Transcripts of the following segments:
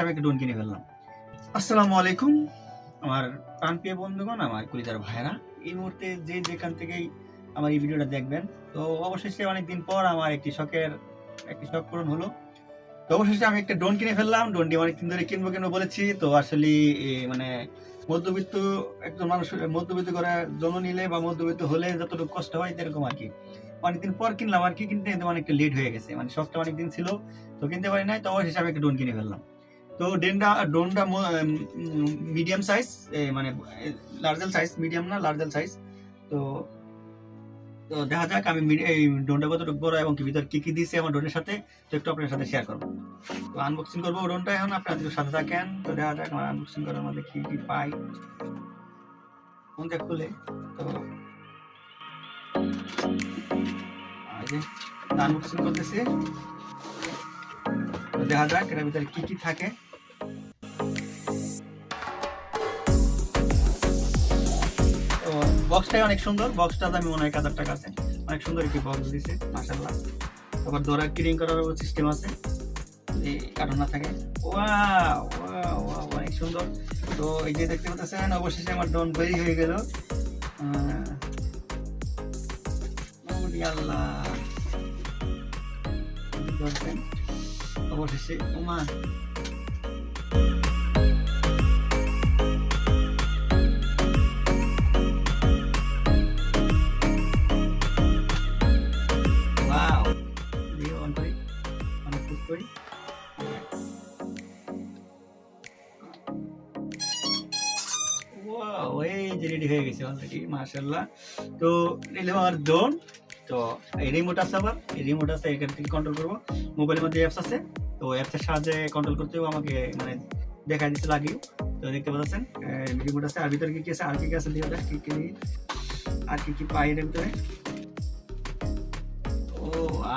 আমি একটা ড্রোন কিনে ফেললাম। আসসালামু আলাইকুম আমার প্রাণপ্রিয় বন্ধুগণ, আমার কলিজার ভাইরা। এই মুহূর্তে যে যেখান থেকেই আমার এই ভিডিওটা দেখবেন, তো অবশেষে অনেকদিন পর আমার একটি শখ পূরণ হলো। তো অবশেষে আমি একটা ড্রোন কিনে ফেললাম। ড্রোনটি অনেকদিন ধরে কিনবো বলেছি। তো আসলে মানে মধ্যবিত্ত একজন মানুষ মধ্যবিত্ত করে জন্ম নিলে বা মধ্যবিত্ত হলে যতটুকু কষ্ট হয় এরকম আরকি। অনেকদিন পর কিনলাম আরকি, কিনতে অনেকটা লেট হয়ে গেছে। মানে শখটা অনেকদিন ছিল, তো কিনতে পারি নাই। তো অবশেষে আমি একটা ড্রোন কিনে ফেললাম। তো ড্রোনটা মিডিয়াম সাইজ, মানে লার্জেল সাইজ, মিডিয়াম না লার্জেল সাইজ। তো তো দেখা যাক আমি এই ড্রোনটা কতটুকু বড় এবং কি ভিতর কি কি দিয়েছে আমার ড্রোনের সাথে, তো একটু আপনার সাথে শেয়ার করবো। তো আনবক্সিং করবো ড্রোনটা এখন, আপনারা যদি সাথে থাকেন। তো দেখা যাক আমার আনবক্সিং করার মধ্যে কি কি পাই। ফোনটা খুলে তো আনবক্সিং করতেছি। তো দেখা যাক এর ভিতরে কি কি থাকে। বক্সটাই অনেক সুন্দর। বক্সটা দামি মনে হয় 1000 টাকা আছে। অনেক সুন্দর একটি বক্স দিছে মাশাআল্লাহ। আবার ধরা ক্লিন করার সিস্টেম আছে, এই কার্টন না থাকে। ওয়াও ওয়াও ওয়াও, অনেক সুন্দর। তো এই যে দেখতে পাচ্ছেন, অবশেষে আমার ড্রোন তৈরি হয়ে গেল। ওরে আল্লাহ, অবশেষে ওমা ওয়াও, দিয়ে অন করি, অনেক খুশ করি। ওয়াও, এই যে রেডি হয়ে গেছে অলরেডি মাশাআল্লাহ। তো নিলাম আমার ড্রোন। তো এই রিমোট আছে, আবার এই রিমোট আছে, এখান থেকে কন্ট্রোল করবো। মোবাইলের মধ্যে অ্যাপস আছে, তো অ্যাপসের সাহায্যে কন্ট্রোল করতে হবে আমাকে, মানে দেখাই দিতে লাগিও। তো দেখতে পাচ্ছেন রিমোট আছে। আর ভিতরে কি কি আছে, আর কি কি আছে, দিয়ে দেখ কি কি আর কি কি পাই এর ভিতরে। ও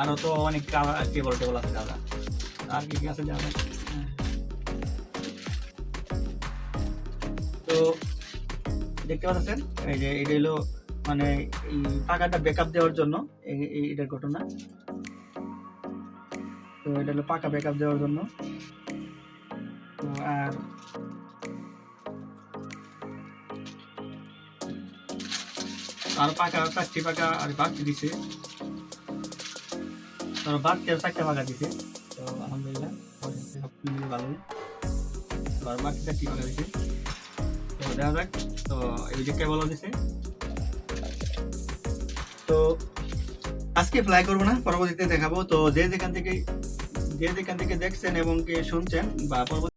আরো তো অনেক কেবল টেবল আছে দাদা। আর কি কি আছে জানেন? তো দেখতে পাচ্ছেন এই যে এটা হলো মানে এই পাখাটা ব্যাকআপ দেওয়ার জন্য, এটার ঘটনা। তো এটা হলো পাখা ব্যাকআপ দেওয়ার জন্য। তো আর পাখা 4টি পাখা আর বাড়তি দিছে, তার বাড়তি আর 4টা পাখা দিছে। তো আলহামদুলিল্লাহ সব মিলে ভালোই। আর বাড়তি 4টি পাখা দিছে। তো দেখা যাক। তো এই যে কেবলও দিছে। তো আজকে ফ্লাই করবো না, পরবর্তীতে দেখাবো। তো যে যেখান থেকে দেখছেন এবং কি শুনছেন বা